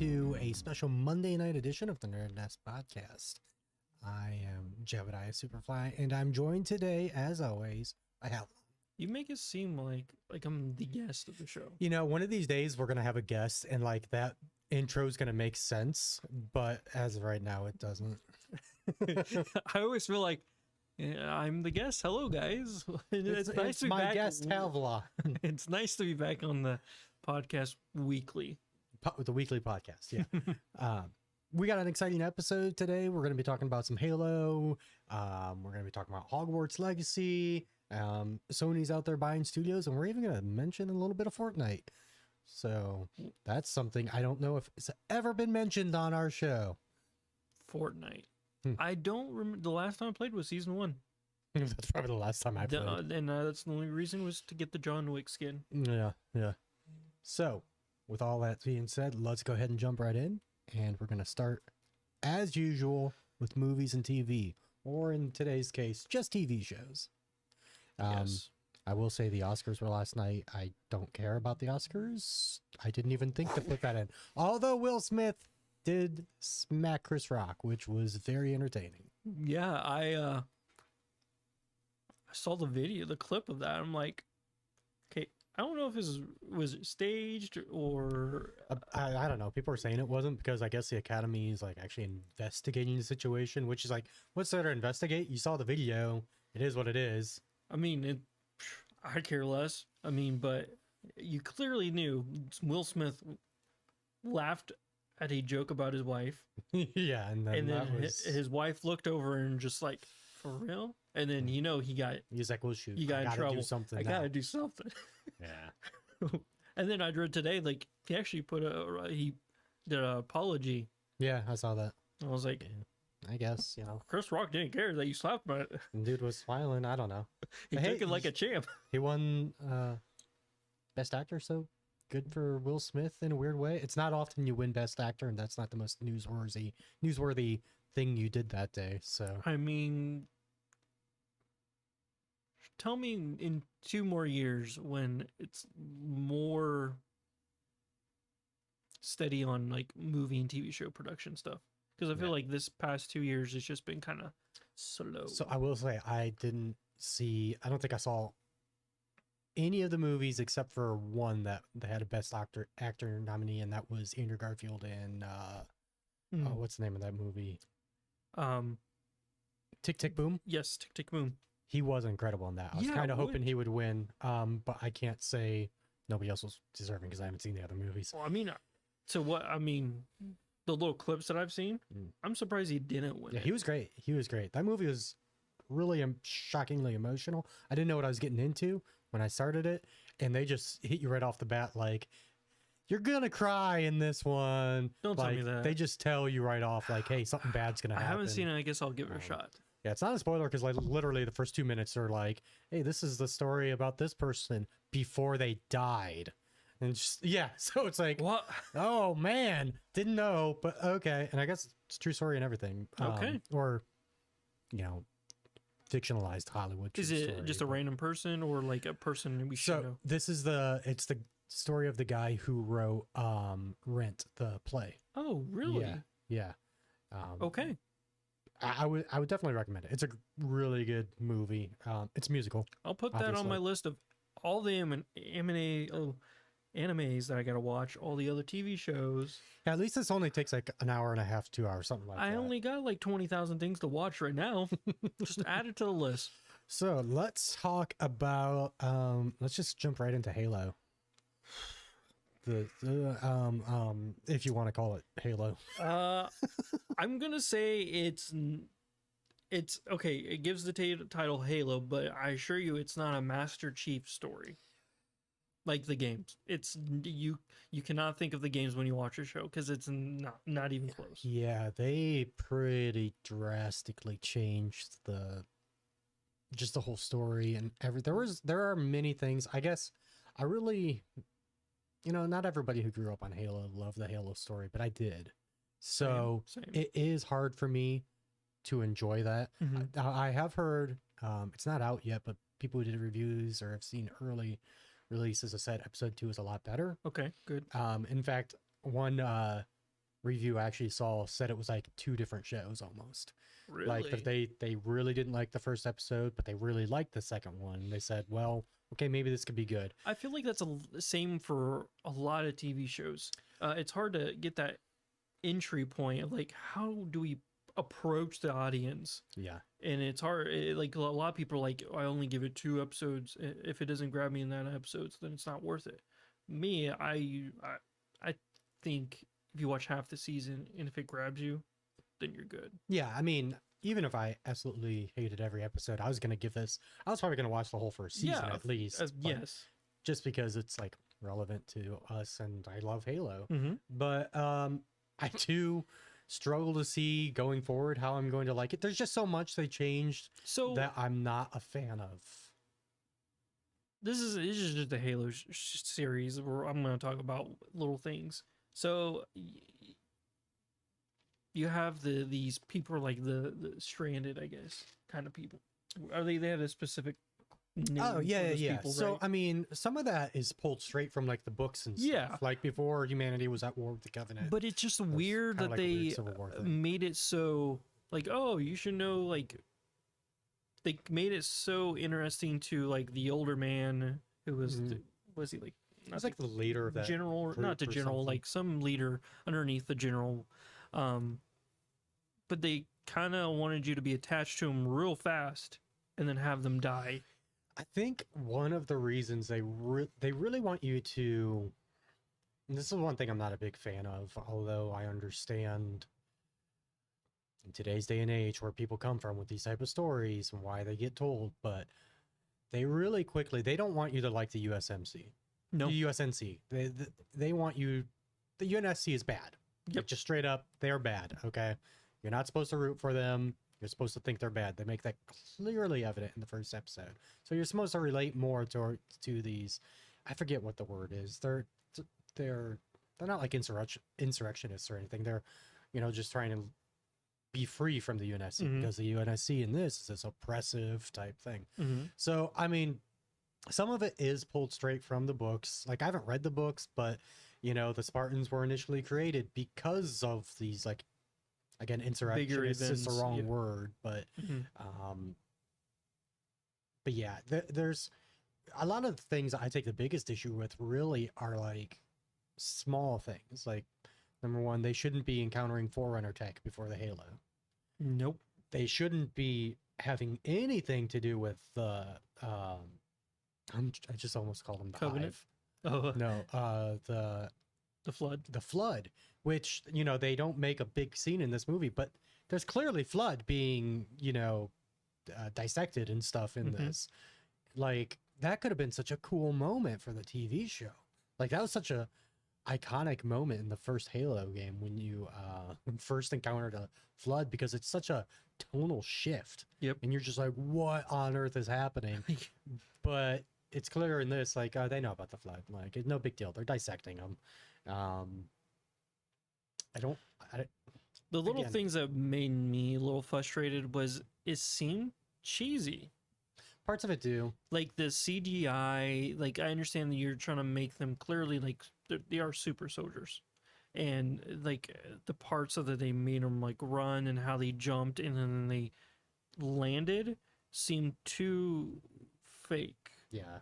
to a special Monday night edition of the Nerd Nest podcast. I am Jebediah Superfly, and I'm joined today, as always, by Hal. You make it seem like I'm the guest of the show. You know, one of these days we're gonna have a guest, and like that intro is gonna make sense, but as of right now, it doesn't. I always feel like I'm the guest. Hello, guys. It's nice to be my back. Guest, Halvla. It's nice to be back on the podcast weekly. The weekly podcast, yeah. We got an exciting episode today. We're going to be talking about some Halo. We're going to be talking about Hogwarts Legacy. Sony's out there buying studios, and we're even going to mention a little bit of Fortnite. So that's something I don't know if it's ever been mentioned on our show. Fortnite. I don't remember. The last time I played was season 1. That's probably the last time I played. And that's the only reason was to get the John Wick skin. Yeah. So, with all that being said, let's go ahead and jump right in. And we're going to start, as usual, with movies and TV. Or in today's case, just TV shows. Yes. I will say the Oscars were last night. I don't care about the Oscars. I didn't even think to put that in. Although Will Smith did smack Chris Rock, which was very entertaining. Yeah, I saw the clip of that. I'm like, okay, I don't know if this was staged or I don't know. People are saying it wasn't because I guess the Academy is like actually investigating the situation, which is like, what's there to investigate? You saw the video. It is what it is. I mean, I care less. I mean, but you clearly knew Will Smith laughed at a joke about his wife. Yeah, and then his wife looked over and just like, for real? And then he's like, well, shoot, you got in trouble. I gotta do something. Yeah. And then I read today, like he actually he did an apology. Yeah, I saw that. I was like, I guess, you know, Chris Rock didn't care that you slapped him. Dude was smiling. I don't know. He took it like a champ. He won Best Actor, so good for Will Smith in a weird way. It's not often you win Best Actor, and that's not the most newsworthy thing you did that day. So I mean, tell me in 2 more years when it's more steady on like movie and TV show production stuff, because I feel like this past 2 years it's just been kind of slow. So I will say I don't think I saw any of the movies except for one that they had a Best Actor nominee, and that was Andrew Garfield in what's the name of that movie? Tick Tick Boom. Yes, Tick Tick Boom. He was incredible in that. I was kind of hoping he would win, but I can't say nobody else was deserving because I haven't seen the other movies. Well, I mean, the little clips that I've seen, I'm surprised he didn't win. Yeah, he was great. That movie was really shockingly emotional. I didn't know what I was getting into when I started it, and they just hit you right off the bat like, you're gonna cry in this one. Don't tell me that. They just tell you right off like, hey, something bad's gonna happen. I haven't seen it. I guess I'll give it a shot. Yeah, it's not a spoiler because like literally the first 2 minutes are like, hey, this is the story about this person before they died. And just, so it's like, what? Oh man, didn't know, but okay. And I guess it's a true story and everything. Okay. Or, you know, fictionalized Hollywood. Is it just a random person or like a person we should know? This is it's the story of the guy who wrote Rent, the play. Oh, really? Yeah. Okay. I would definitely recommend it. It's a really good movie. It's a musical. I'll put that on my list of all the animes that I gotta watch, all the other TV shows. Yeah, at least this only takes like an hour and a half, 2 hours, something like that. I only got like 20,000 things to watch right now. Just add it to the list. So let's talk about let's just jump right into Halo. If you want to call it Halo. I'm gonna say it's okay. It gives the title Halo, but I assure you, it's not a Master Chief story like the games. It's you cannot think of the games when you watch a show because it's not even close. Yeah, they pretty drastically changed the whole story and there are many things. I guess I really. You know, not everybody who grew up on Halo loved the Halo story, but I did. So Same. It is hard for me to enjoy that. I have heard, it's not out yet, but people who did reviews or have seen early releases have said episode 2 is a lot better. Okay, good. In fact, one review I actually saw said it was like two different shows almost. Really? Like that they really didn't like the first episode, but they really liked the second one. They said, well, okay, maybe this could be good. I feel like that's the same for a lot of TV shows. It's hard to get that entry point of like, how do we approach the audience? Yeah. And it's hard. Like a lot of people are like, I only give it 2 episodes. If it doesn't grab me in that episodes, then it's not worth it. Me, I think if you watch half the season and if it grabs you, then you're good. Yeah, I mean, even if I absolutely hated every episode, I was gonna give this. I was probably gonna watch the whole first season at least. But Yes. just because it's like relevant to us, and I love Halo. Mm-hmm. But I do struggle to see going forward how I'm going to like it. There's just so much they changed So that I'm not a fan of. this is just a Halo series where I'm going to talk about little things. So you have these people like the stranded, I guess, kind of people. Are they have a specific name? Oh yeah, for those yeah. people, So right? I mean, some of that is pulled straight from like the books and stuff. Yeah. Like before humanity was at war with the Covenant. But it's just was weird kinda that like a weird they Civil War thing. made it so like, oh, you should know, like they made it so interesting to like the older man who was was he like It was like the leader of that general, group not the or general, something. like some leader underneath the general. But they kind of wanted you to be attached to him real fast and then have them die. I think one of the reasons they really want you to, and this is one thing I'm not a big fan of, although I understand in today's day and age where people come from with these type of stories and why they get told, but they really quickly, they don't want you to like the USMC. No. The USNC. They want you, the UNSC is bad. Yep. Like, just straight up, they're bad, okay? You're not supposed to root for them. You're supposed to think they're bad. They make that clearly evident in the first episode. So you're supposed to relate more to these. I forget what the word is. They're not like insurrectionists or anything. They're, just trying to be free from the UNSC because the UNSC in this is this oppressive type thing. So I mean, some of it is pulled straight from the books. Like I haven't read the books, but the Spartans were initially created because of these like. Again, insurrectionists is the events, wrong yeah. word, but yeah, there's a lot of the things I take the biggest issue with really are like small things. Like number one, they shouldn't be encountering Forerunner tech before the Halo. Nope. They shouldn't be having anything to do with the I just almost called them the Covenant? Hive. Oh, No, the flood. the flood, which they don't make a big scene in this movie, but there's clearly flood being dissected and stuff in this. Like that could have been such a cool moment for the TV show. Like that was such a iconic moment in the first Halo game when you first encountered a flood, because it's such a tonal shift. Yep. And you're just like, what on earth is happening? But it's clear in this, like, they know about the flood. Like, it's no big deal. They're dissecting them. The little Again. things that made me a little frustrated was it seemed cheesy. Parts of it do. Like the CGI, like I understand that you're trying to make them clearly like they are super soldiers, and like the parts of that they made them like run and how they jumped and then they landed seemed too fake. Yeah.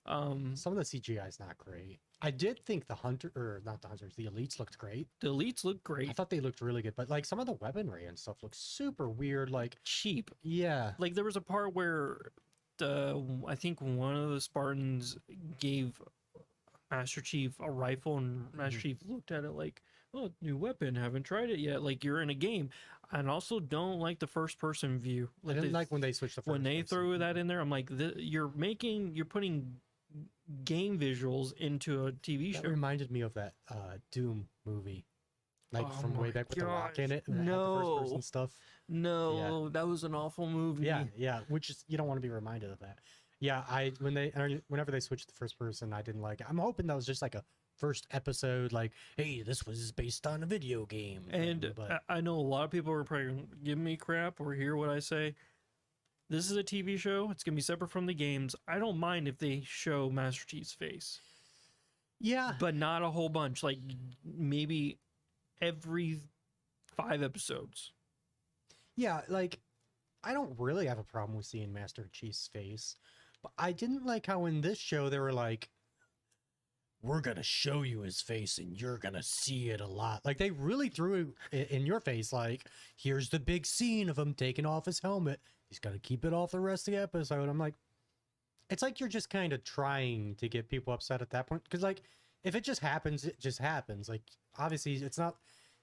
Some of the CGI is not great. I did think the elites looked great. The elites look I great. thought they looked really good, but like some of the weaponry and stuff looks super weird. Like, Cheap. yeah. Like there was a part where I think one of the Spartans gave Master Chief a rifle, and Master Chief looked at it like, "Oh, new weapon. Haven't tried it yet." Like you're in a game. And also don't like the first person view. I didn't like when they switched the first when they person. threw that in there. I'm like, you're putting game visuals into a TV That show. reminded me of that Doom movie, like Oh from way my back with the Rock in gosh, it. And it had the no. first person stuff. No, that was an awful movie. Yeah, which is, you don't want to be reminded of that. Yeah, whenever they switched to the first person, I didn't like it. I'm hoping that was just like a first episode, like, hey, this was based on a video game. And but I know a lot of people are probably gonna give me crap or hear what I say. This is a TV show. It's gonna be separate from the games. I don't mind if they show Master Chief's face, yeah, but not a whole bunch. Like maybe every 5 episodes. Yeah, like I don't really have a problem with seeing Master Chief's face, but I didn't like how in this show they were like, we're gonna show you his face and you're gonna see it a lot. Like they really threw it in your face, like, here's the big scene of him taking off his helmet. He's gonna keep it off the rest of the episode. I'm like, it's like you're just kind of trying to get people upset at that point. Because like if it just happens, it just happens. Like obviously it's not,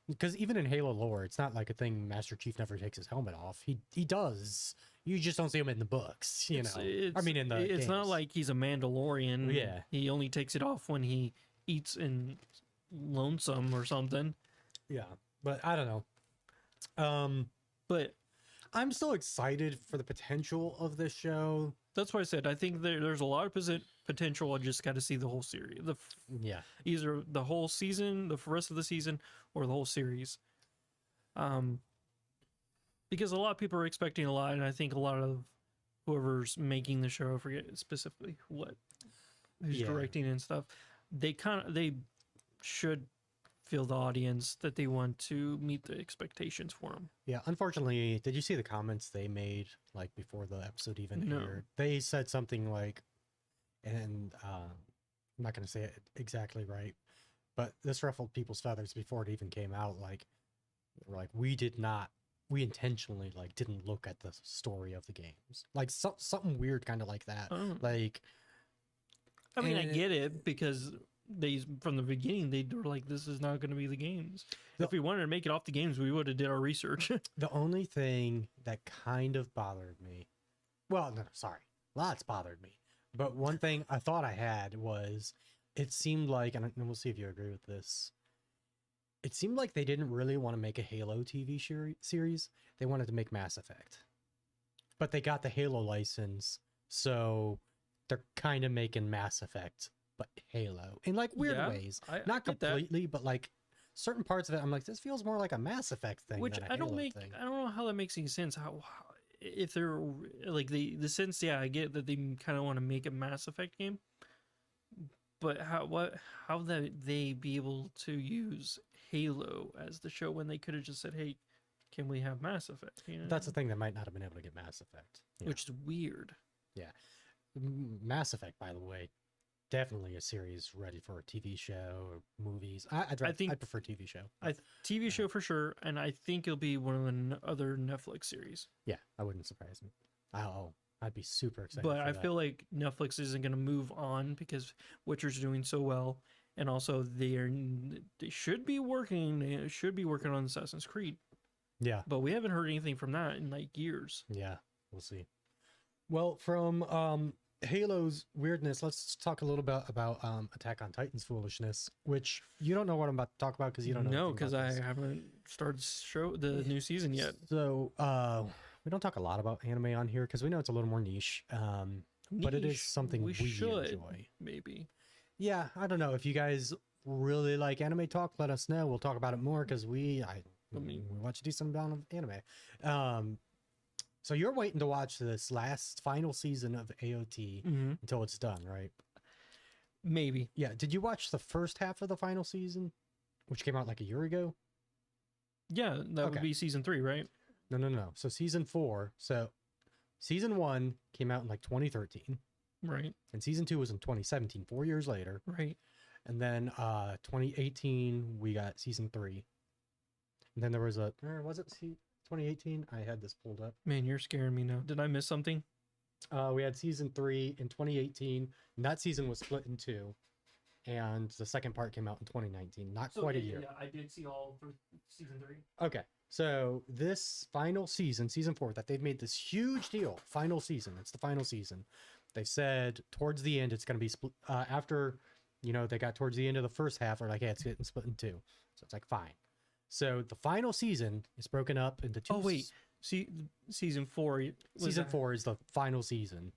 because even in Halo lore, it's not like a thing Master Chief never takes his helmet off. He does. You just don't see him in the books, you know. I mean, in the it's not games. like he's a Mandalorian. Yeah. He only takes it off when he eats in Lonesome or something. Yeah, but I don't know. But I'm still excited for the potential of this show. that's why I said I think there's a lot of potential. I just got to see the whole series. Yeah, Either the whole season, the rest of the season, or the whole series. Because a lot of people are expecting a lot, and I think a lot of whoever's making the show, I forget specifically who's Yeah. directing and stuff, they should feel the audience that they want to meet the expectations for them. yeah. Unfortunately, did you see the comments they made like before the episode even No. aired? They said something like, and I'm not going to say it exactly right, but this ruffled people's feathers before it even came out. Like, we're like, we intentionally like didn't look at the story of the games, like something weird, kind of like that. Oh. Like, I mean, I and- get it because they from the beginning they were like, this is not going to be the games. The- If we wanted to make it off the games, we would have did our research. the only thing that kind of bothered me, well, no, sorry, lots bothered me, but one thing I thought I had was, it seemed like, and we'll see if you agree with this, it seemed like they didn't really want to make a Halo TV series. They wanted to make Mass Effect, but they got the Halo license, so they're kind of making Mass Effect but Halo in like weird Yeah, ways. I Not get that. completely, but like certain parts of it, I'm like, this feels more like a Mass Effect thing Which than a I don't Halo make. thing. I don't know how that makes any sense. How if they're like the sense, yeah, I get that they kind of want to make a Mass Effect game, but how that they be able to use Halo as the show when they could have just said, hey, can we have Mass Effect? You know? That's the thing, they might not have been able to get Mass Effect. Yeah. Which is weird. Mass Effect, by the way, definitely a series ready for a TV show or movies. I'd prefer TV show. TV show for sure, and I think it'll be one of the other Netflix series. Yeah, that wouldn't surprise me. I'd be super excited. But for I that. feel like Netflix isn't going to move on because Witcher's doing so well, and also they should be working on Assassin's Creed, Yeah, but we haven't heard anything from that in like years. yeah, we'll see. Well, from Halo's weirdness, let's talk a little bit about Attack on Titan's foolishness, which you don't know what I'm about to talk about because you don't know. No, anything because about I this. haven't started the new season yet. So we don't talk a lot about anime on here because we know it's a little more niche. But it is Niche, something we should enjoy. maybe. Yeah, I don't know if you guys really like anime talk. Let us know. We'll talk about it more because we watch a decent amount of anime. So you're waiting to watch this last final season of AOT until it's done, right? Maybe. Yeah. Did you watch the first half of the final season, which came out like a year ago? Yeah, that would Okay. be season 3, right? No. So season 4. So season 1 came out in like 2013, Right. and season 2 was in 2017, 4 years later. Right. And then 2018 we got season 3. And then there was was it 2018? I had this pulled up. Man, you're scaring me now. Did I miss something? We had season 3 in 2018, and that season was split in 2. And the second part came out in 2019. Not quite a year. Yeah, I did see all through season 3. Okay. So this final season, season 4, that they've made this huge deal. Final season. It's the final season. They said towards the end it's going to be split after, they got towards the end of the first half. They're like, yeah, it's getting split in 2. So it's like, fine. So the final season is broken up into 2. Oh wait, see, season 4. Season 4 is the final season,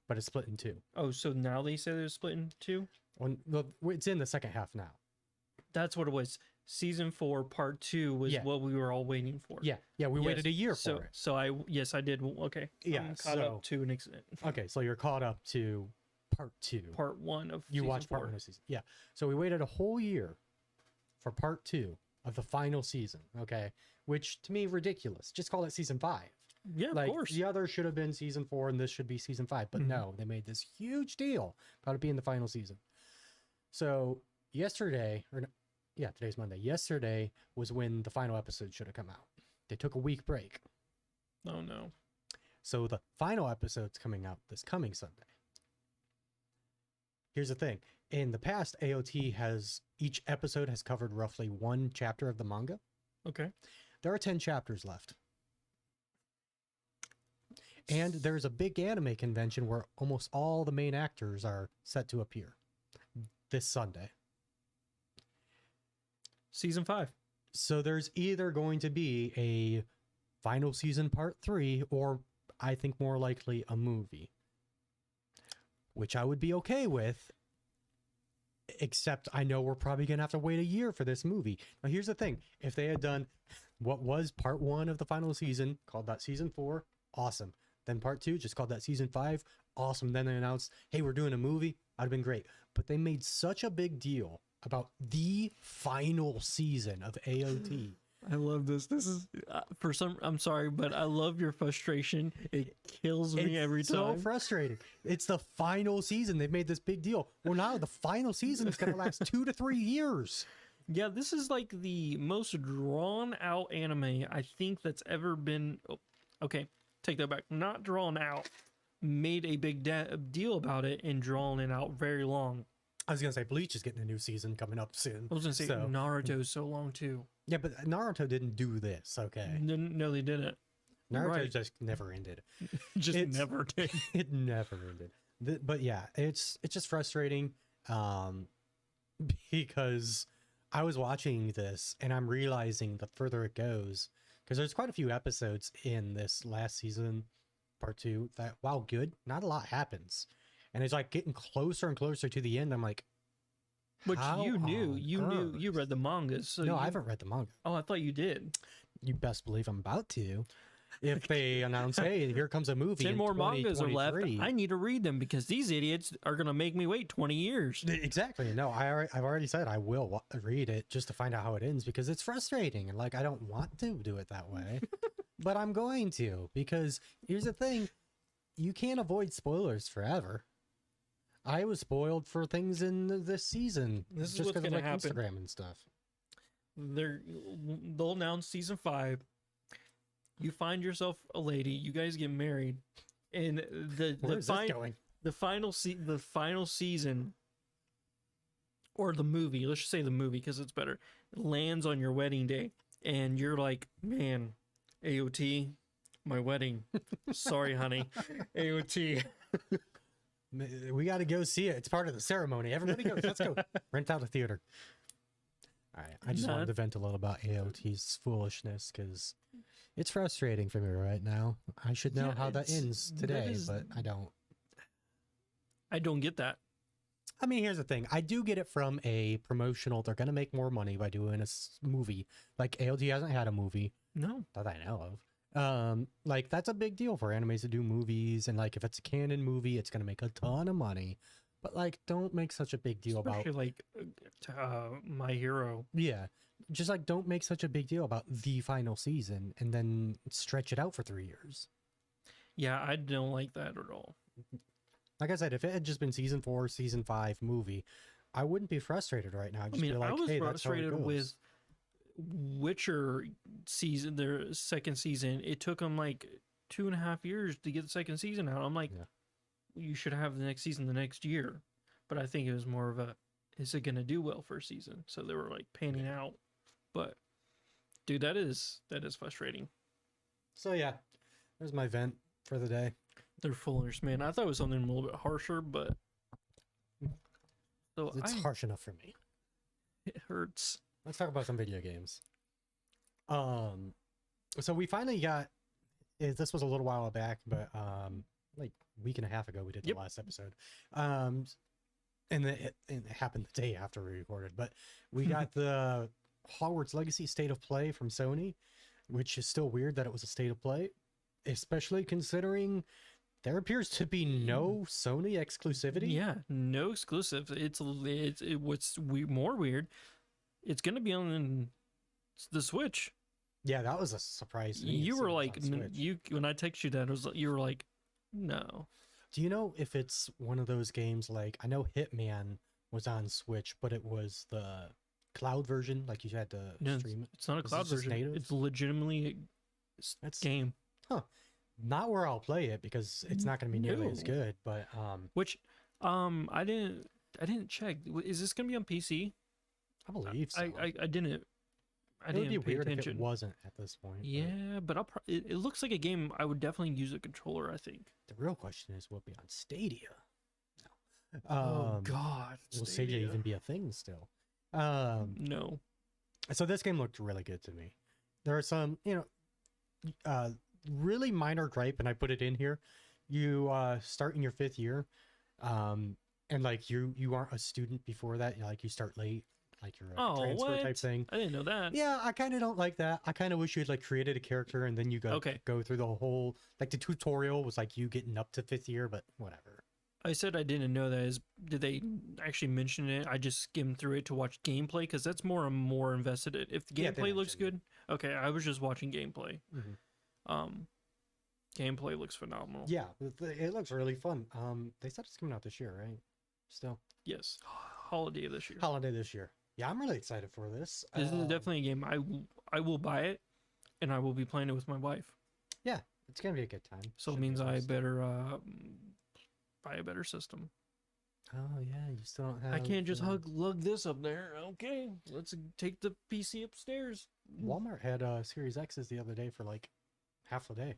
but it's split in 2. Oh, so now they said it was split in 2. It's in the second half now. That's what it was. Season 4, part 2 was Yeah. what we were all waiting for. Yeah, we Yes, waited a year so, for it. So I did. Okay. Yeah, I'm caught so- up to an extent. Okay, so you're caught up to part 2. Part 1 of You season watched 4. part 1 of season. Yeah, so we waited a whole year for part 2 of the final season, okay? Which to me ridiculous. Just call it season 5. Yeah, of Like course. the other should have been season 4 and this should be season 5, but no, they made this huge deal about it being the final season. So yesterday, today's Monday. Yesterday was when the final episode should have come out. They took a week break. Oh no. So the final episode's coming out this coming Sunday. Here's the thing. In the past, each episode has covered roughly 1 chapter of the manga. Okay. There are 10 chapters left. And there's a big anime convention where almost all the main actors are set to appear this Sunday. Season 5. So there's either going to be a final season part 3 or I think more likely a movie, which I would be okay with, except I know we're probably going to have to wait a year for this movie. Now, here's the thing. If they had done what was part 1 of the final season, called that season 4, awesome. Then part 2, just called that season 5, awesome. Then they announced, hey, we're doing a movie. That'd have been great. But they made such a big deal about the final season of AOT. I love this. This is I'm sorry, but I love your frustration. It kills me every time. It's so frustrating. It's the final season. They've made this big deal. Well, now the final season is going to last 2 to 3 years. Yeah, this is like the most drawn out anime I think that's ever been. Oh, okay, take that back. Not drawn out. Made a big deal about it and drawn it out very long. I was going to say Bleach is getting a new season coming up soon. I was going to say Naruto's so long too. Yeah, but Naruto didn't do this, okay? No, they didn't. Naruto just never ended. Never did. It never ended. But yeah, it's just frustrating because I was watching this and I'm realizing the further it goes, because there's quite a few episodes in this last season, part 2, that while good, not a lot happens. And it's like getting closer and closer to the end. I'm like, which you read the mangas. So no, I haven't read the manga. Oh, I thought you did. You best believe I'm about to. If they announce, hey, here comes a movie. 10 more mangas are left. I need to read them because these idiots are going to make me wait 20 years. Exactly. No, I've already said I will read it just to find out how it ends because it's frustrating. And like, I don't want to do it that way, but I'm going to, because here's the thing. You can't avoid spoilers forever. I was spoiled for things in this season. This is just what's because of going to like happen. Instagram and stuff. They'll announce season 5. You find yourself a lady. You guys get married, and Where's this going? the final season, or the movie. Let's just say the movie because it's better. Lands on your wedding day, and you're like, man, AOT, my wedding. Sorry, honey, AOT. We got to go see it. It's part of the ceremony. Everybody goes. Let's go. Rent out a theater. All right. I just wanted to vent a little about AOT's foolishness because it's frustrating for me right now. I should know how that ends today, but I don't. I don't get that. I mean, here's the thing. I do get it from a promotional. They're going to make more money by doing a movie. Like AOT hasn't had a movie. No. That I know of. Like that's a big deal for animes to do movies, and like if it's a canon movie, it's gonna make a ton of money. But like, don't make such a big deal Especially about like My Hero. Yeah, just like don't make such a big deal about the final season and then stretch it out for 3 years. Yeah, I don't like that at all. Like I said, if it had just been season 4, season 5 movie, I wouldn't be frustrated right now. I'd just be like, I was hey, that's how it frustrated goes. with Witcher season, their second season. It took them like 2.5 years to get the second season out. I'm like, you should have the next season the next year. But I think it was more of a, is it going to do well for a season? So they were like panning out. But dude, that is frustrating. So yeah, there's my vent for the day. They're foolish, man. I thought it was something a little bit harsher, but so It's harsh enough for me. It hurts. Let's talk about some video games. So we finally got. This was a little while back, but like a week and a half ago, we did the last episode. And it happened the day after we recorded. But we got the Hogwarts Legacy State of Play from Sony, which is still weird that it was a State of Play, especially considering there appears to be no Sony exclusivity. Yeah, no exclusive. What's more weird. It's gonna be on the Switch. Yeah, that was a surprise to me. You to see were it was like, on Switch. you when I texted you that, it was you were like, no. Do you know if it's one of those games like I know Hitman was on Switch, but it was the cloud version, like you had to No, stream it. it's not a Is it cloud just version. native? It's legitimately That's game. not where I'll play it because it's not going to be nearly as No. good. But Which, I didn't check. Is this gonna be on PC? I believe so. I didn't. I it would be didn't pay weird if attention. it wasn't at this point. but Yeah, but it looks like a game I would definitely use a controller. I think. the real question is, will it be on Stadia? No. Oh God, Will Stadia even be a thing still? No. So this game looked really good to me. There are some, really minor gripe, and I put it in here. You start in your 5th year, and like you aren't a student before that. Like you start late, like you're a transfer type thing. I didn't know that. Yeah, I kind of don't like that. I kind of wish you had like created a character and then you go through the whole like the tutorial was like you getting up to 5th year, but whatever. I said I didn't know that. Did they actually mention it? I just skimmed through it to watch gameplay because that's more I'm more invested in. If the Yeah, they gameplay looks mentioned good, okay. I was just watching gameplay. Mhm. Gameplay looks phenomenal. Yeah, it looks really fun. They said it's coming out this year, right? Still Yes, holiday this year. holiday this year. Yeah, I'm really excited for this. This is definitely a game I will buy it, and I will be playing it with my wife. Yeah, it's gonna be a good time. So it Should be means I awesome. better buy a better system. Oh yeah, you still don't have. I can't just lug this up there. Okay, let's take the PC upstairs. Walmart had Series X's the other day for like half a day.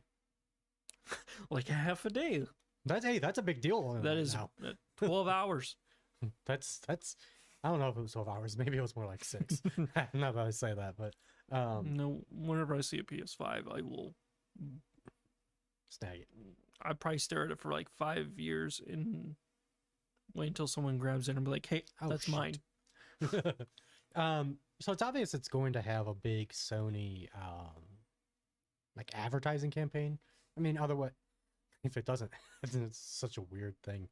Like half a day. That's a big deal. That is now. 12 hours. That's I don't know if it was 12 hours. Maybe it was more like 6. Not that I say that, but No, whenever I see a PS5, I will. snag it. I probably stare at it for like 5 years and wait until someone grabs it and be like, "Hey, Oh, that's shit. mine." So it's obvious it's going to have a big Sony like advertising campaign. I mean, otherwise, if it doesn't, it's such a weird thing.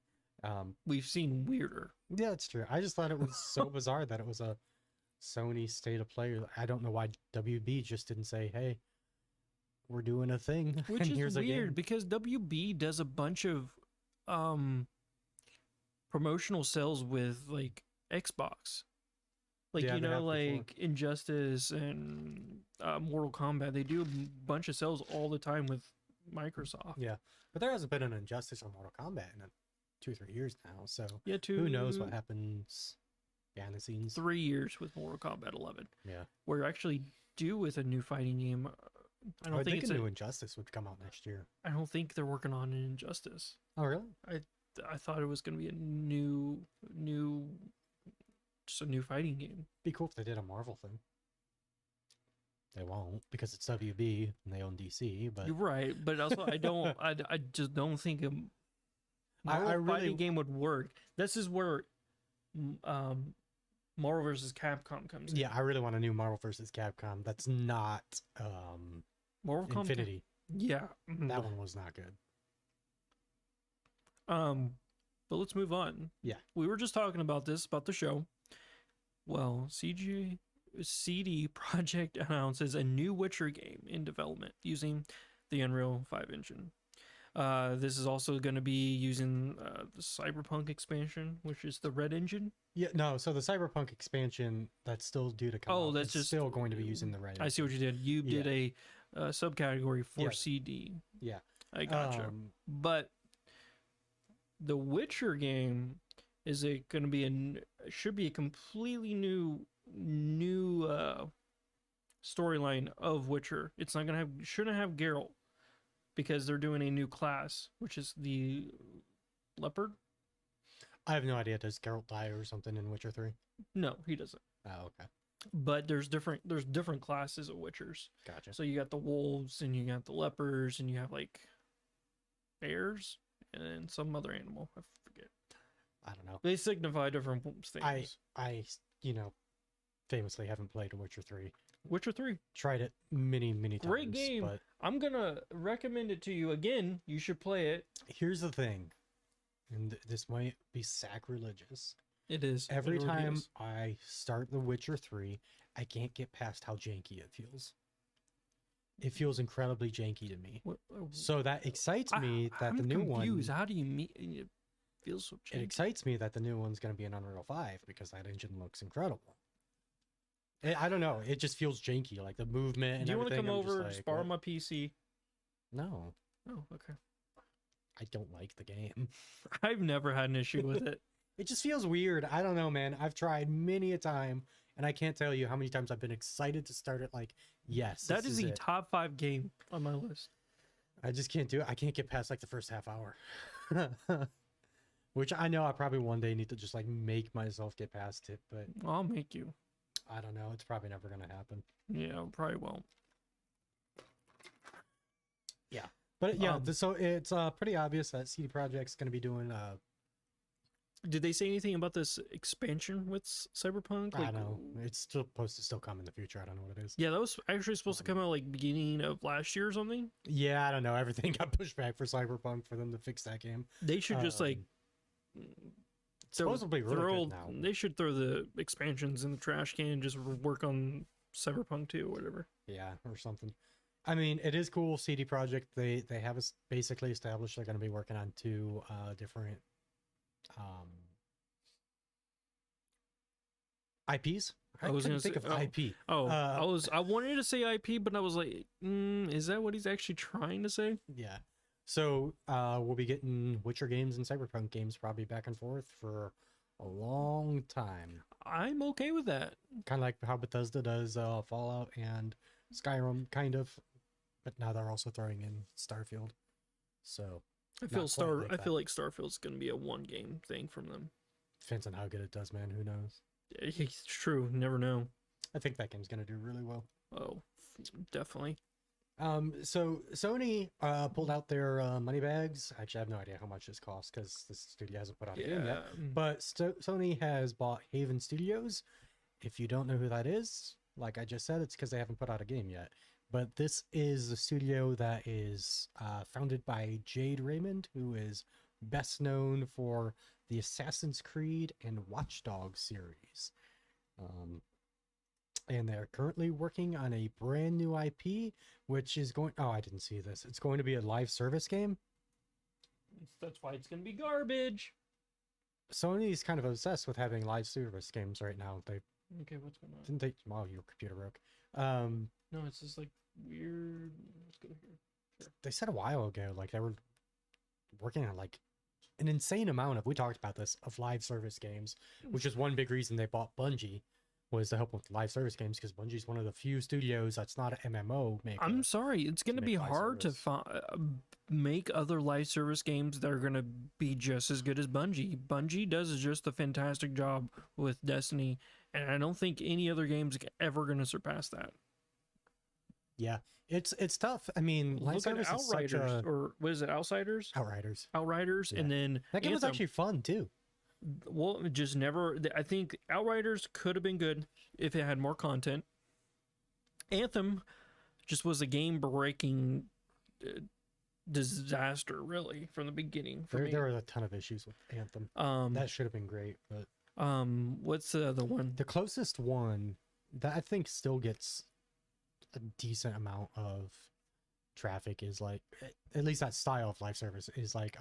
We've seen weirder. Yeah, it's true. I just thought it was so bizarre that it was a Sony state of play. I don't know why WB just didn't say, "Hey, we're doing a thing," Which and is here's a weird game. because WB does a bunch of promotional sales with like Xbox. Like, Yeah, you they know, have before. like Injustice and Mortal Kombat, they do a bunch of sales all the time with Microsoft. Yeah, but there hasn't been an Injustice or Mortal Kombat in 2 or 3 years now. So Yeah, who knows what happens behind the scenes? 3 years with Mortal Kombat 11. Yeah, We're actually due with a new fighting game. I don't I think think it's a new Injustice would come out next year. I don't think they're working on an Injustice. Oh, really? I thought it was going to be a just a new fighting game. Be cool if they did a Marvel thing. They won't because it's WB and they own DC. But You're right, but also I just don't think a Marvel I really- fighting game would work. This is where Marvel vs. Capcom comes in. yeah, I really want a new Marvel versus Capcom. That's not Marvel Capcom. Infinity. Yeah. That one was not good. But let's move on. Yeah. We were just talking about the show. Well, CD Projekt announces a new Witcher game in development using the Unreal 5 engine. This is also going to be using the Cyberpunk expansion, which is the Red engine. Yeah, no. So the Cyberpunk expansion that's still due to come. Oh, out, that's it's just still going to be using the Red. I see what you did. You did a subcategory for Yeah. CD. Yeah. I gotcha. But the Witcher game is going to be should be a completely new storyline of Witcher. It's not going to shouldn't have Geralt because they're doing a new class, which is the leopard. I have no idea. Does Geralt die or something in Witcher 3? No, he doesn't. Oh, okay. But there's different classes of Witchers. Gotcha. So you got the wolves and you got the lepers and you have like bears and some other animal. I forget. I don't know. They signify different things. I famously haven't played Witcher 3. Witcher 3. Tried it many times. Great game. But I'm going to recommend it to you again. You should play it. here's the thing, and this might be sacrilegious. It is. Every It really time is. I start The Witcher 3, I can't get past how janky it feels. It feels incredibly janky to me. So that excites me that I'm the new confused. one. How do you mean it feels so It janky? excites me that the new one's going to be an Unreal 5 because that engine looks incredible. I don't know. It just feels janky, like the movement and Do you want to everything. come I'm just over, like, just borrow what? my PC? No, Oh, okay. I don't like the game. I've never had an issue with it. It just feels weird. I don't know, man. I've tried many a time, and I can't tell you how many times I've been excited to start it. Like, yes, That this is is the it. top 5 game on my list. I just can't do it. I can't get past like the first half hour. Which I know I probably one day need to just like make myself get past it, but I'll make you. I don't know. It's probably never gonna happen. Yeah, probably won't. Yeah. But yeah, Um, so it's pretty obvious that CD Projekt's gonna be doing Did they say anything about this expansion with Cyberpunk? I don't know. It's still supposed to still come in the future. I don't know what it is. Yeah, that was actually supposed to come out like beginning of last year or something. Yeah, I don't know. Everything got pushed back for Cyberpunk for them to fix that game. They should just like supposedly really throw. good now. They should throw the expansions in the trash can and just work on Cyberpunk 2 or whatever. Yeah, or something. I mean, it is cool. CD Projekt they have basically established they're going to be working on 2 different IPs. I was couldn't gonna think say- of IP. Oh, I wanted to say IP, but I was like, is that what he's actually trying to say? Yeah. So we'll be getting Witcher games and Cyberpunk games probably back and forth for a long time. I'm okay with that. Kind of like how Bethesda does Fallout and Skyrim, kind of. But now they're also throwing in Starfield. So I feel Not quite like I that. feel like Starfield's gonna be a one game thing from them. depends on how good it does, man. Who knows? It's true. Never know. I think that game's gonna do really well. Oh, definitely. So Sony pulled out their money bags. Actually, I have no idea how much this costs because this studio hasn't put out a game Yeah. yet. But Sony has bought Haven Studios. If you don't know who that is, like I just said, it's because they haven't put out a game yet. But this is a studio that is founded by Jade Raymond, who is best known for the Assassin's Creed and Watch Dogs series. And they're currently working on a brand new IP, which is going. Oh, I didn't see this. It's going to be a live service game. That's why it's gonna be garbage. Sony's kind of obsessed with having live service games right now. They Okay, what's going on? didn't they? Wow, your computer broke. No, it's just like weird. Let's go here. They said a while ago, like they were working on like an insane amount of. We talked about this of live service games, which is one big reason they bought Bungie, was to help with live service games because Bungie's one of the few studios that's not an MMO maker. I'm sorry, it's gonna make be live hard to service. make other live service games that are gonna be just as good as Bungie. Bungie does just a fantastic job with Destiny, and I don't think any other game's ever gonna surpass that. Yeah, it's tough. I mean, live Look at service is such Outriders, a or what is it, Outsiders? Outriders. Outriders, Yeah. and then That game was Anthem. actually fun too. Well, it just never. I think Outriders could have been good if it had more content. Anthem just was a game-breaking disaster, really, from the beginning for me. There were a ton of issues with Anthem. That should have been great, but What's the other one? the closest one that I think still gets a decent amount of traffic is like, at least that style of live service is like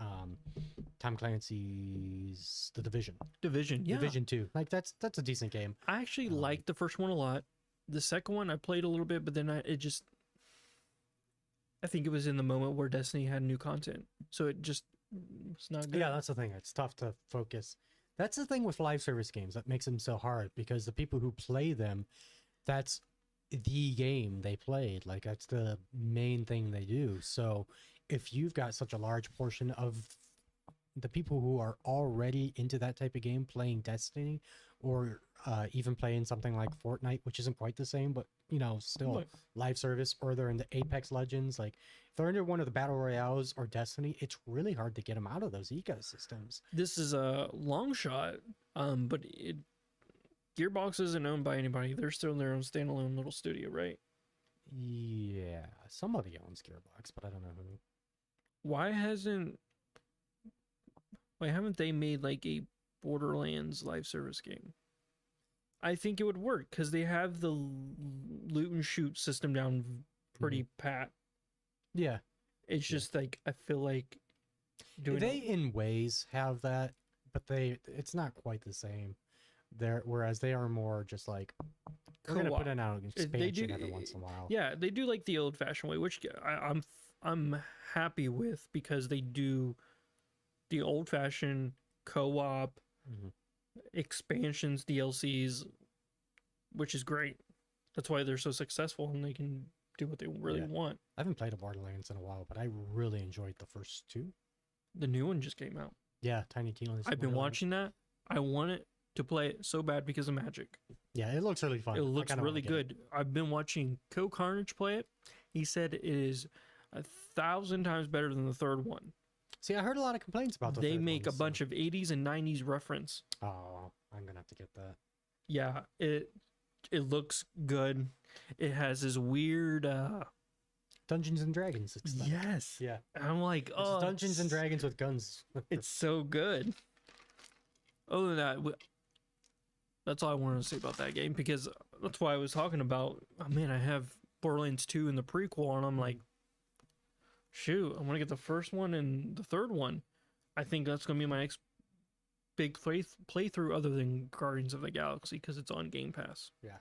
Tom Clancy's The Division. Division. Yeah, Division 2. Like that's a decent game. I actually liked the first one a lot. The second one I played a little bit, but then I think it was in the moment where Destiny had new content, so it's not good. Yeah, that's the thing. It's tough to focus. That's the thing with live service games that makes them so hard because the people who play them, that's the game they played. Like that's the main thing they do. So if you've got such a large portion of the people who are already into that type of game playing Destiny or even playing something like Fortnite, which isn't quite the same, but you know, still Right. live service, or they're in the Apex Legends, like if they're into one of the battle royales or Destiny, it's really hard to get them out of those ecosystems. This is a long shot, but Gearbox isn't owned by anybody. They're still their own standalone little studio, right? Yeah, somebody owns Gearbox, but I don't know who. Why haven't they made like a Borderlands live service game. I think it would work because they have the loot and shoot system down pretty pat. Yeah. It's just like I feel like they in ways have that, but it's not quite the same. Whereas they are more just like we're gonna put an out expansion every once in a while. Yeah, they do like the old fashioned way, which I'm happy with because they do the old fashioned co-op expansions, DLCs, which is great. That's why they're so successful and they can do what they really want. I haven't played a Borderlands in a while, but I really enjoyed the first two. The new one just came out. Yeah, Tiny Tina's. I've been watching that. I want it to play it so bad because of Magic. Yeah, it looks really fun. It looks really good. I've been watching Co Carnage play it. He said it is 1,000 times better than the third one. See, I heard a lot of complaints about They make a bunch of 80s and 90s reference. Oh, I'm gonna have to get that. Yeah, it looks good. It has this weird Dungeons and Dragons. Yes. Yeah. I'm like, it's Dungeons and Dragons with guns. It's so good. Other than that, that's all I wanted to say about that game because that's why I was talking about. Oh man, I have Borderlands 2 and the prequel, and I'm like, shoot, I want to get the first one and the third one. I think that's gonna be my next big playthrough, other than Guardians of the Galaxy, because it's on Game Pass. Yeah.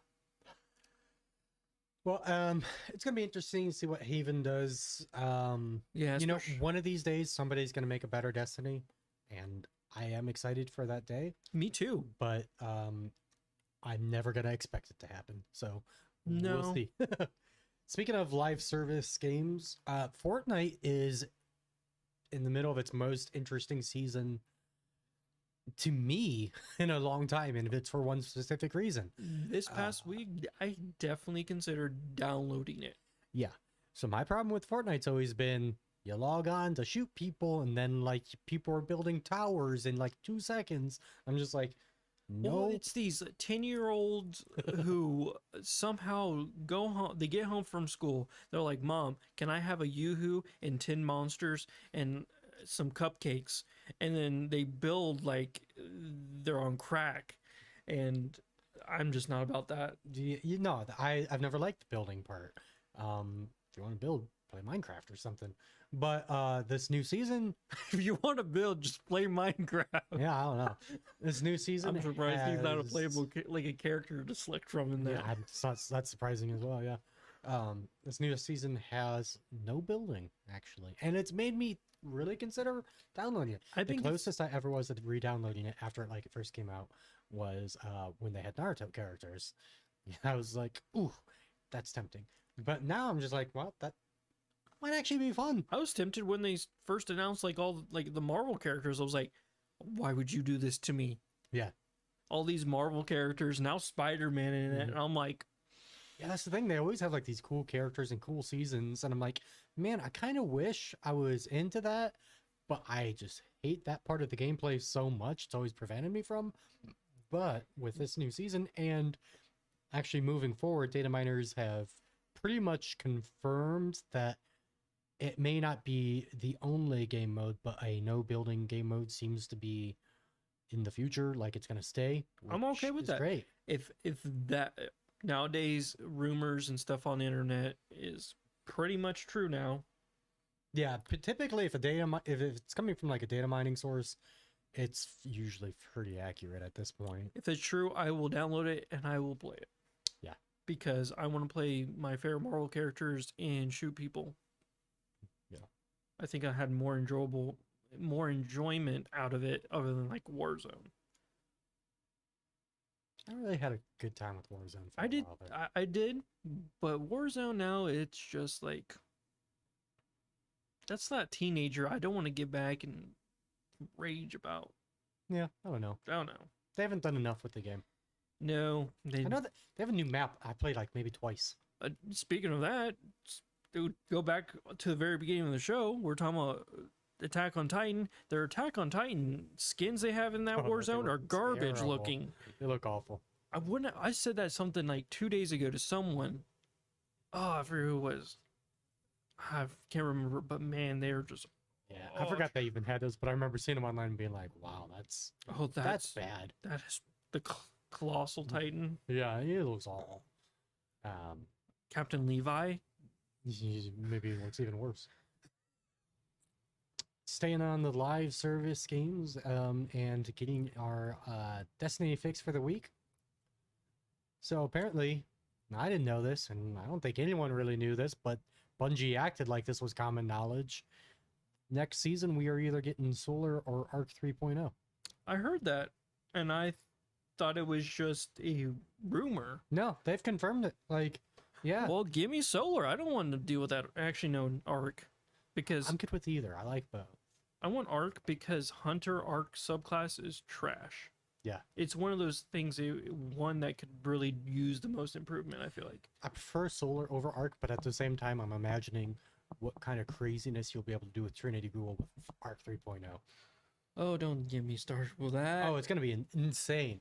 Well, it's gonna be interesting to see what Haven does. Yeah, you know, one of these days somebody's gonna make a better Destiny, and I am excited for that day. Me too. But I'm never gonna expect it to happen. So no. We'll see. Speaking of live service games, Fortnite is in the middle of its most interesting season to me in a long time, and it's for one specific reason. This past week, I definitely considered downloading it. Yeah. So my problem with Fortnite's always been you log on to shoot people, and then like people are building towers in like 2 seconds. I'm just like, no. Well, it's these 10-year-olds who somehow go home. They get home from school. They're like, "Mom, can I have a Yoo-hoo and 10 monsters and some cupcakes?" And then they build like they're on crack, and I'm just not about that. You know, I've never liked the building part. If you want to build, play Minecraft or something. But this new season, if you want to build, just play Minecraft. Yeah, I don't know. This new season, I'm surprised he's not a playable like a character to select from in that. Yeah, that's surprising as well. Yeah, this new season has no building actually, and it's made me really consider downloading it. I think the closest I ever was to re-downloading it after it first came out was when they had Naruto characters. I was like, ooh, that's tempting. But now I'm just like, well, that might actually be fun. I was tempted when they first announced like all like the Marvel characters. I was like, why would you do this to me? Yeah. All these Marvel characters, now Spider-Man in it, and I'm like, yeah, that's the thing. They always have like these cool characters and cool seasons, and I'm like, man, I kind of wish I was into that, but I just hate that part of the gameplay so much. It's always prevented me from. But with this new season and actually moving forward, data miners have pretty much confirmed that it may not be the only game mode, but a no building game mode seems to be in the future. Like it's going to stay. I'm okay with that. Great. If that nowadays rumors and stuff on the internet is pretty much true now. Yeah, but typically if it's coming from like a data mining source, it's usually pretty accurate at this point. If it's true, I will download it and I will play it. Yeah. Because I want to play my favorite Marvel characters and shoot people. Yeah. I think I had more enjoyment out of it other than like Warzone. I really had a good time with Warzone. I did, but Warzone now, it's just like, that's that teenager I don't want to get back and rage about. Yeah, I don't know. They haven't done enough with the game. No. I know that they have a new map. I played like maybe twice. Speaking of that, dude, go back to the very beginning of the show. We're talking about Attack on Titan. Their Attack on Titan skins they have in that Warzone are garbage looking. They look awful. I said that something like 2 days ago to someone. Oh, I forget who it was. I can't remember, but man, they are just Yeah, I forgot they even had those, but I remember seeing them online and being like, "Wow, that's that's bad." that is the colossal titan, Yeah, it looks awful. Um, Captain Levi. maybe it looks even worse. Staying on the live service games, and getting our Destiny fix for the week. So apparently, I didn't know this, and I don't think anyone really knew this, but Bungie acted like this was common knowledge. Next season, we are either getting Solar or Arc 3.0. I heard that, and I thought it was just a rumor. No, they've confirmed it. Like, yeah. Well, give me Solar. I don't want to deal with that. Actually, no, Arc, because I'm good with either. I like both. I want Arc because Hunter Arc subclass is trash. Yeah. It's one of those things, one that could really use the most improvement, I feel like. I prefer Solar over Arc, but at the same time, I'm imagining what kind of craziness you'll be able to do with Trinity Ghoul with Arc 3.0. Oh, don't get me started with that. Oh, it's going to be insane.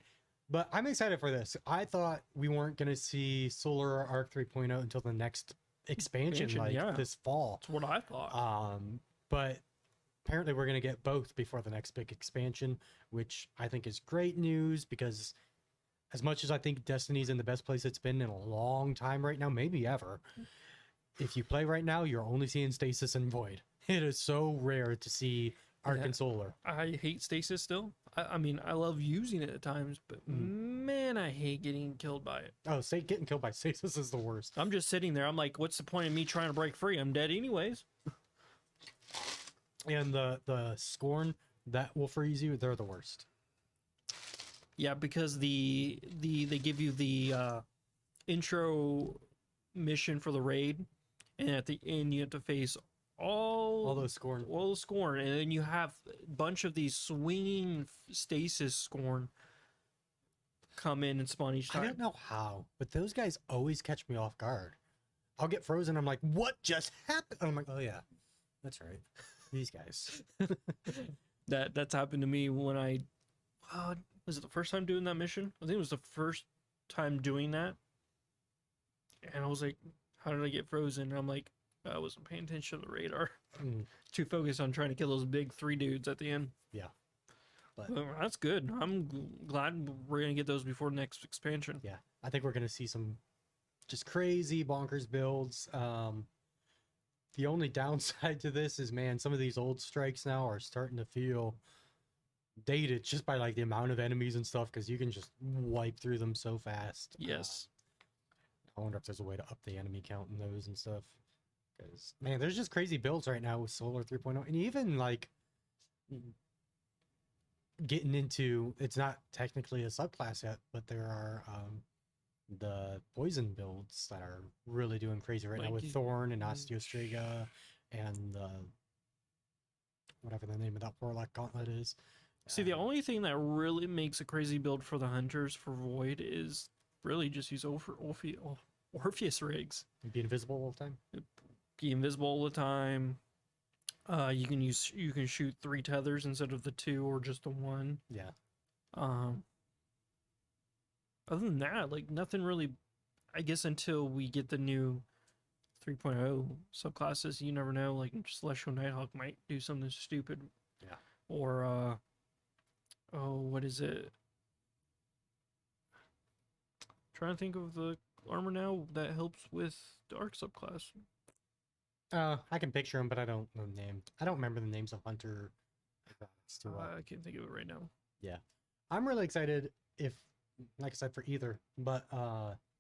But I'm excited for this. I thought we weren't going to see Solar or Arc 3.0 until the next expansion like yeah. this fall. That's what I thought. But apparently we're going to get both before the next big expansion, which I think is great news because as much as I think Destiny's in the best place it's been in a long time right now, maybe ever, if you play right now, you're only seeing Stasis and Void. It is so rare to see Arc and Solar. I hate Stasis still. I mean, I love using it at times, but man, I hate getting killed by it. Oh, getting killed by Stasis is the worst. I'm just sitting there. I'm like, what's the point of me trying to break free? I'm dead anyways. And the Scorn that will freeze you, they're the worst. Yeah, because they give you the intro mission for the raid, and at the end you have to face all those Scorn. All the Scorn, and then you have a bunch of these swinging stasis Scorn come in and spawn each time. I don't know how, but those guys always catch me off guard. I'll get frozen. I'm like, what just happened? I'm like, oh yeah, that's right. These guys. That's happened to me when I was it the first time doing that mission? I think it was the first time doing that, and I was like, how did I get frozen? And I'm like, I wasn't paying attention to the radar. Too focused on trying to kill those big 3 dudes at the end. Yeah. But well, that's good. I'm glad we're going to get those before next expansion. Yeah. I think we're going to see some just crazy bonkers builds. The only downside to this is, man, some of these old strikes now are starting to feel dated just by like the amount of enemies and stuff, because you can just wipe through them so fast. Yes. I wonder if there's a way to up the enemy count in those and stuff. Because, man, there's just crazy builds right now with Solar 3.0. And even, like, getting into, it's not technically a subclass yet, but there are the poison builds that are really doing crazy right now with Thorn and Osteostrega and whatever the name of that Warlock Gauntlet is. See, the only thing that really makes a crazy build for the Hunters for Void is really just use Orpheus rigs. Be invisible all the time? Be invisible all the time. You can shoot 3 tethers instead of the 2 or just the 1. Yeah. Other than that, like nothing really. I guess until we get the new 3.0 subclasses, you never know. Like Celestial Nighthawk might do something stupid. Yeah. Or what is it? Trying to think of the armor now that helps with the Arc subclass. I can picture them, but I don't know the name. I don't remember the names of Hunter. I can't think of it right now. Yeah. I'm really excited if, like I said, for either. But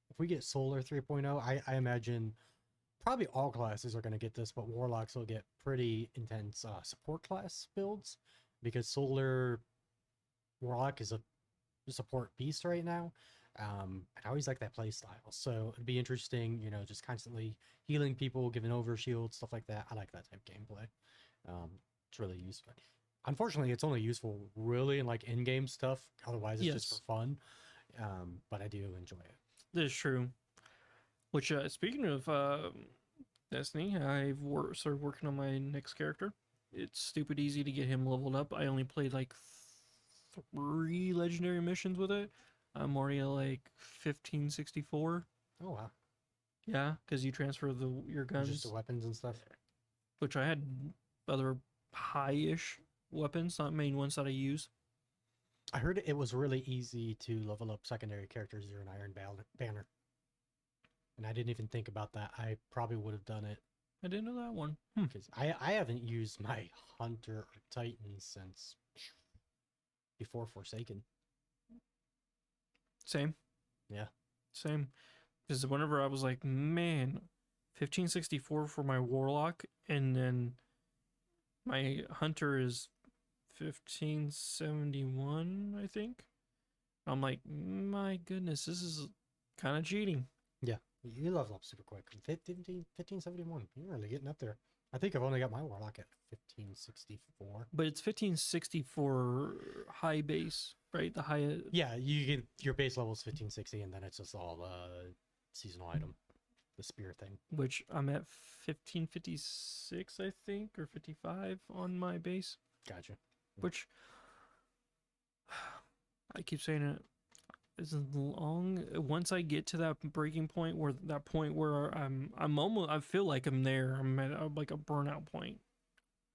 if we get Solar 3.0, I imagine probably all classes are going to get this, but Warlocks will get pretty intense support class builds, because Solar Warlock is a support beast right now. And I always like that play style, so it'd be interesting, just constantly healing people, giving over shields, stuff like that. I like that type of gameplay. It's really useful. Unfortunately, it's only useful really in like in-game stuff. Otherwise, it's just for fun. But I do enjoy it. That is true. Which, speaking of Destiny, I've started working on my next character. It's stupid easy to get him leveled up. I only played like 3 legendary missions with it. I'm already at like 1564. Oh wow. Yeah, because you transfer your guns. Just the weapons and stuff. Which I had other high-ish weapons, not main ones that I use. I heard it was really easy to level up secondary characters. You're an Iron Banner. And I didn't even think about that. I probably would have done it. I didn't know that one. Because I haven't used my Hunter or Titan since before Forsaken. Same. Yeah. Same. Because whenever I was like, man, 1564 for my Warlock, and then my Hunter is 1571, I think. I'm like, my goodness, this is kind of cheating. Yeah. You level up super quick. 1571. You're really getting up there. I think I've only got my Warlock at 1564. But it's 1564 high base, right? The high. Yeah, you get your base level is 1560, and then it's just all seasonal item, the spear thing. Which I'm at 1556, I think, or 55 on my base. Gotcha. Which I keep saying it isn't long. Once I get to that breaking point, where I'm almost, I feel like I'm there. I'm at like a burnout point.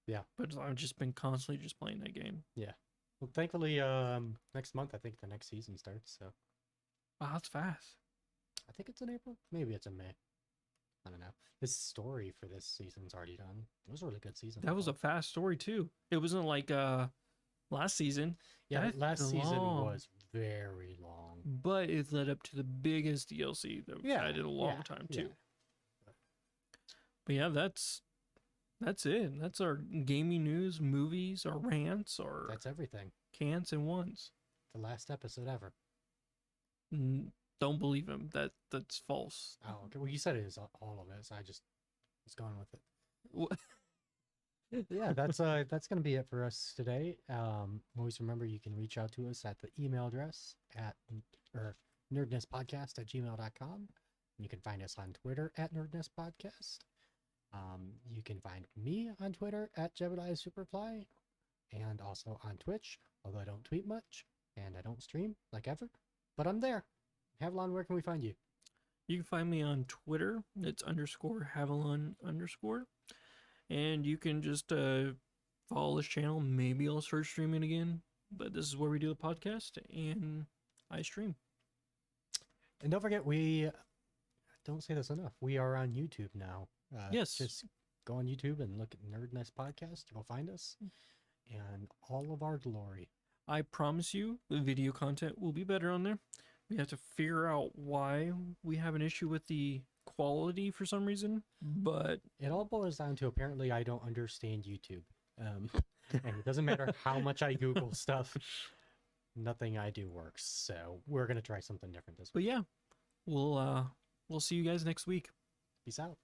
Yeah. But I've just been constantly just playing that game. Yeah. Well, thankfully, next month I think the next season starts. So. Wow, that's fast. I think it's in April. Maybe it's in May. I don't know. This story for this season's already done. It was a really good season. That was a fast story too. It wasn't like last season. Yeah, last season long. was very long. But it led up to the biggest DLC that we've had in a long time too. Yeah. But yeah, that's it. That's our gaming news, movies, our rants, our That's everything. cans and ones. The last episode ever. Don't believe him. That's false. Oh, okay. Well, you said it is all of it, so I just was going with it. What? Yeah, that's gonna be it for us today. Always remember you can reach out to us at the email address at nerdnestpodcast@gmail.com. You can find us on Twitter at nerdnestpodcast. You can find me on Twitter at Jebediah Superfly, and also on Twitch, although I don't tweet much and I don't stream like ever, but I'm there. Havilon, where can we find you? You can find me on Twitter. It's _Havilon_. And you can just follow this channel. Maybe I'll start streaming again. But this is where we do the podcast and I stream. And don't forget, we don't say this enough. We are on YouTube now. Yes. Just go on YouTube and look at Nerd Nest Podcast. You'll find us and all of our glory. I promise you the video content will be better on there. We have to figure out why we have an issue with the quality for some reason, but it all boils down to apparently I don't understand YouTube. And it doesn't matter how much I Google stuff, nothing I do works. So we're gonna try something different this week. But yeah, we'll see you guys next week. Peace out.